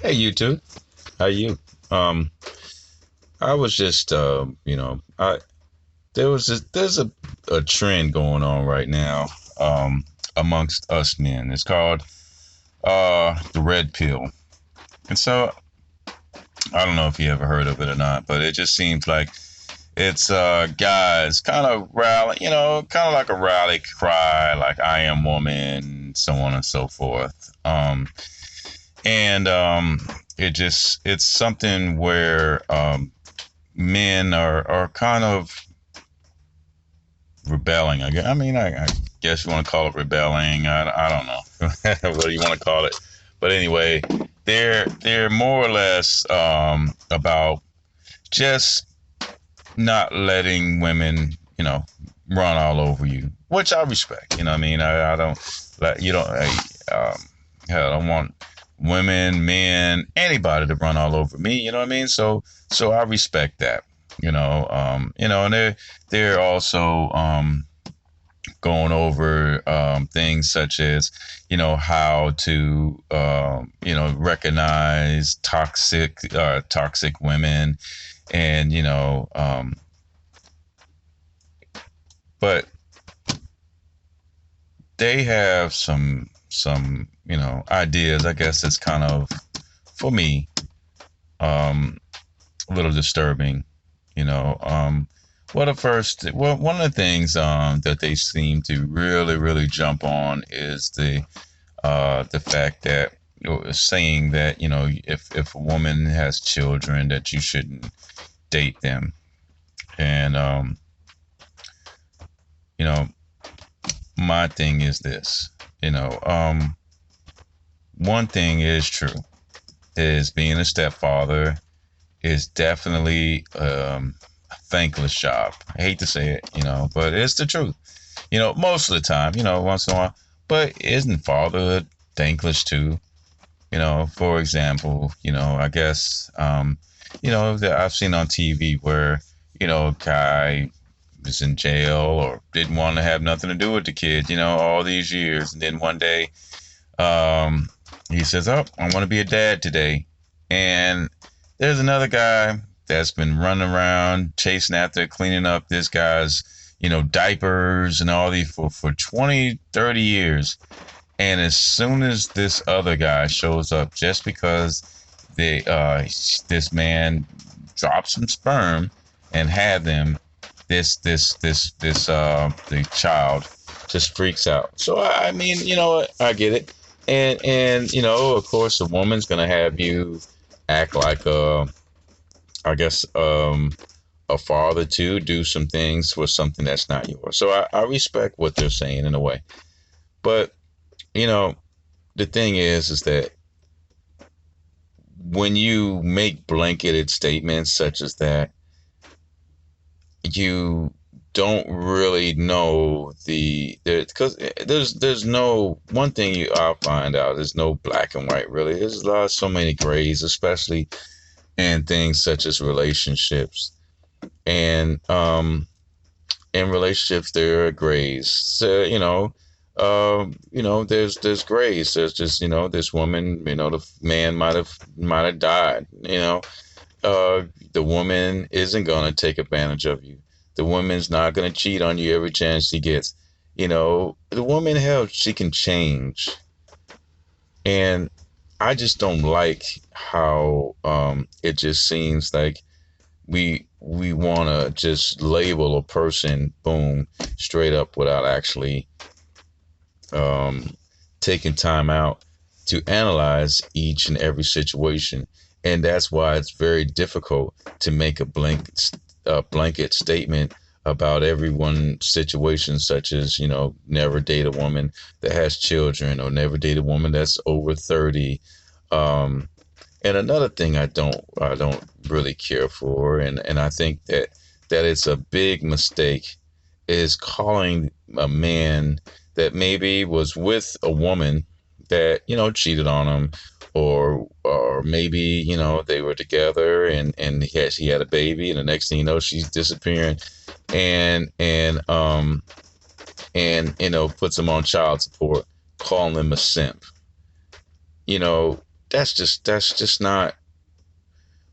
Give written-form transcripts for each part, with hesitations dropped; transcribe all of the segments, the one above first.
Hey, you too. How you? Um, I was just, I there's a trend going on right now, amongst us men. It's called the red pill, and so I don't know if you ever heard of it or not, but it just seems like it's guys kind of rally, kind of like a rally cry, like "I am woman," so on and so forth. And it's something where men are kind of rebelling. I guess you want to call it rebelling. I don't know what you want to call it, but anyway, they're more or less about just not letting women, run all over you, which I respect. You know what I mean? I don't like you don't. Hell, I don't want women, men, anybody to run all over me. You know what I mean? So I respect that. And they're also going over things such as how to recognize toxic women, and but they have some ideas. I guess it's kind of, for me, a little disturbing. You know, one of the things that they seem to really jump on is the fact that, saying that, if a woman has children, that you shouldn't date them. And you know, my thing is this. One thing is true, is being a stepfather is definitely a thankless job. I hate to say it, but it's the truth. Most of the time, once in a while. But isn't fatherhood thankless too? For example, I guess, that I've seen on TV where, a guy was in jail or didn't want to have nothing to do with the kid, all these years. And then one day, um, he says, "Oh, I want to be a dad today." And there's another guy that's been running around chasing after cleaning up this guy's, diapers and all these for 20, 30 years. And as soon as this other guy shows up, just because this man dropped some sperm and had them, the child just freaks out. So I mean, I get it. And of course, the woman's gonna have you act like I guess a father to do some things for something that's not yours. So I respect what they're saying in a way. But you know, the thing is that when you make blanketed statements such as that, you don't really know because there's no one thing I'll find out, there's no black and white really. There's so many grays, especially in things such as relationships. And in relationships there are grays. So, there's grays. There's just, this woman, the man might have died. The woman isn't gonna take advantage of you. The woman's not gonna cheat on you every chance she gets. The woman, hell, she can change. And I just don't like how it just seems like we want to just label a person, boom, straight up, without actually um, taking time out to analyze each and every situation. And that's why it's very difficult to make a blanket statement about everyone's situation, such as, never date a woman that has children, or never date a woman that's over 30. Um, and another thing I don't really care for, and I think that it's a big mistake, is calling a man that maybe was with a woman that, cheated on him, or maybe, they were together, and she had a baby, and the next thing you know, she's disappearing, and puts him on child support, calling him a simp. you know that's just not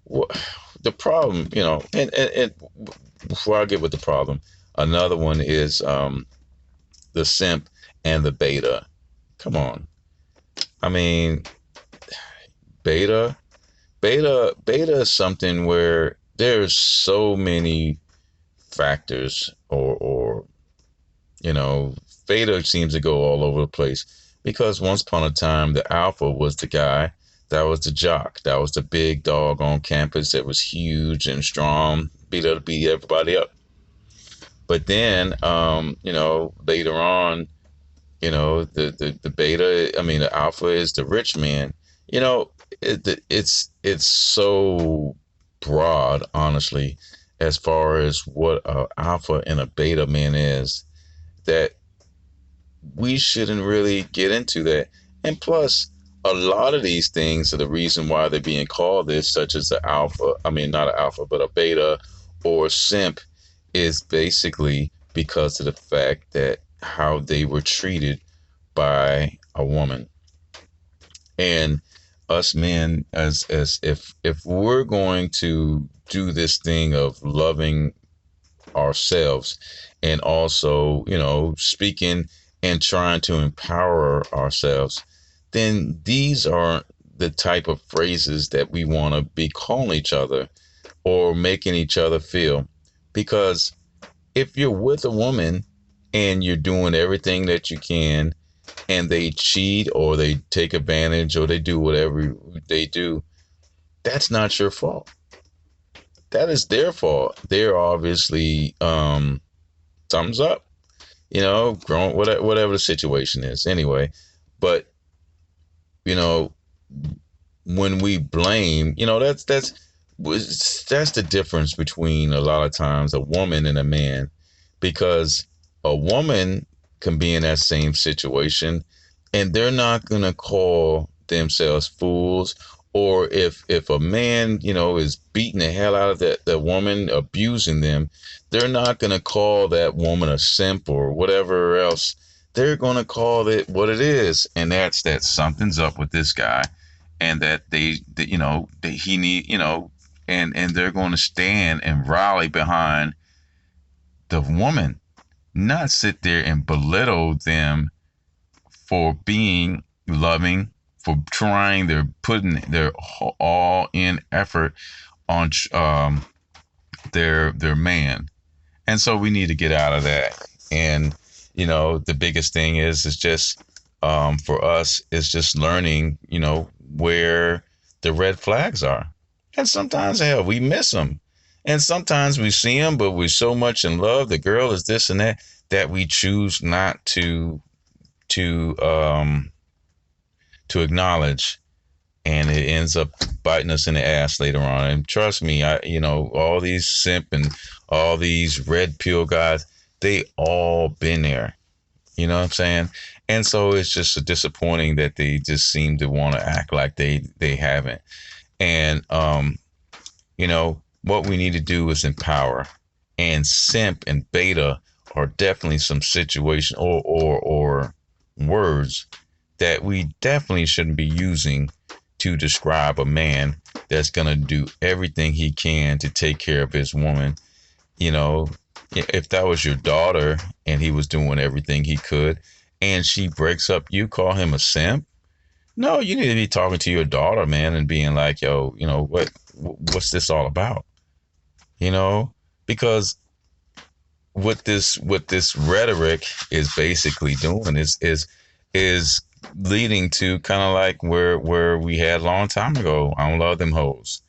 what the problem, and before I get with the problem, another one is the simp and the beta. Come on. I mean, beta, beta is something where there's so many factors, or you know, beta seems to go all over the place because once upon a time the alpha was the guy, that was the jock, that was the big dog on campus that was huge and strong, beat everybody up. But then, later on, the beta, I mean, the alpha is the rich man. You know, it's so broad, honestly, as far as what a alpha and a beta man is, that we shouldn't really get into that. And plus, a lot of these things are the reason why they're being called this, such as the alpha. I mean, not an alpha, but a beta or simp, is basically because of the fact that how they were treated by a woman. And us men, as if we're going to do this thing of loving ourselves and also, speaking and trying to empower ourselves, then these are the type of phrases that we want to be calling each other or making each other feel. Because if you're with a woman and you're doing everything that you can and they cheat or they take advantage or they do whatever they do, that's not your fault. That is their fault. They're obviously thumbs up, growing, whatever the situation is. Anyway, but you know, when we blame, that's the difference between a lot of times a woman and a man, because a woman can be in that same situation and they're not going to call themselves fools. Or if a man, is beating the hell out of that woman, abusing them, they're not going to call that woman a simp or whatever else. They're going to call it what it is, and that's that something's up with this guy, and that that he need, and they're going to stand and rally behind the woman, not sit there and belittle them for being loving, for trying, they're putting their all in effort on their man. And so we need to get out of that. And the biggest thing is just for us is just learning, where the red flags are. And sometimes, hell, we miss them. And sometimes we see them, but we're so much in love. The girl is this and that, that we choose not to acknowledge, and it ends up biting us in the ass later on. And trust me, all these simp and all these red pill guys, they all been there. You know what I'm saying? And so it's just disappointing that they just seem to want to act like they haven't. And what we need to do is empower. And simp and beta are definitely some situation or words that we definitely shouldn't be using to describe a man that's going to do everything he can to take care of his woman. If that was your daughter and he was doing everything he could and she breaks up, you call him a simp? No, you need to be talking to your daughter, man, and being like, yo, what's this all about? Because what this rhetoric is basically doing is leading to kind of like where we had a long time ago. I don't love them hoes.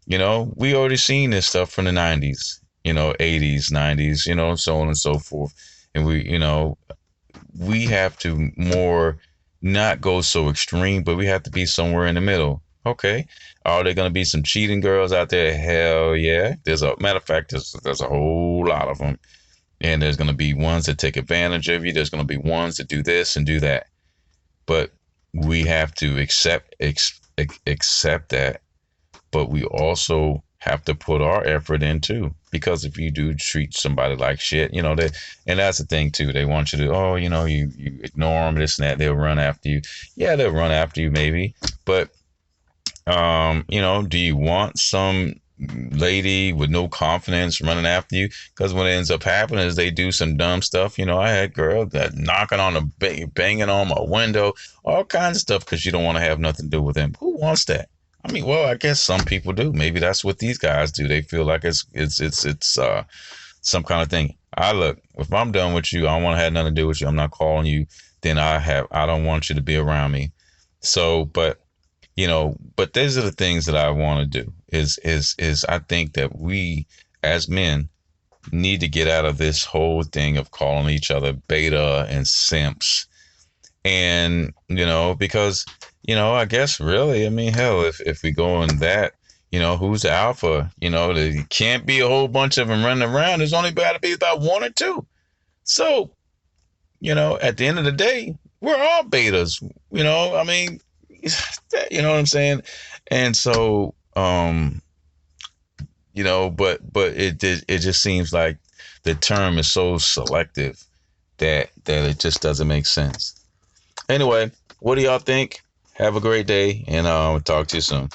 We already seen this stuff from the 90s, 80s, 90s, so on and so forth. And we have to more not go so extreme, but we have to be somewhere in the middle. Okay. Are there going to be some cheating girls out there? Hell yeah. There's a matter of fact, there's a whole lot of them. And there's going to be ones that take advantage of you. There's going to be ones that do this and do that. But we have to accept that. But we also have to put our effort in too. Because if you do treat somebody like shit, and that's the thing too. They want you to, you ignore them, this and that. They'll run after you. Yeah, they'll run after you maybe. But Do you want some lady with no confidence running after you? Because what ends up happening is they do some dumb stuff. I had girls that knocking on the banging on my window, all kinds of stuff because you don't want to have nothing to do with them. Who wants that? I mean, well, I guess some people do. Maybe that's what these guys do. They feel like it's some kind of thing. I look, if I'm done with you, I don't want to have nothing to do with you. I'm not calling you. Then I don't want you to be around me. So, but these are the things that I want to do. Is I think that we as men need to get out of this whole thing of calling each other beta and simps. And because I guess really, I mean, hell, if we go in that, who's the alpha? There can't be a whole bunch of them running around. There's only got to be about one or two. So at the end of the day, we're all betas. I mean, you know what I'm saying? And so, but it just seems like the term is so selective that it just doesn't make sense. Anyway, what do y'all think? Have a great day, and talk to you soon.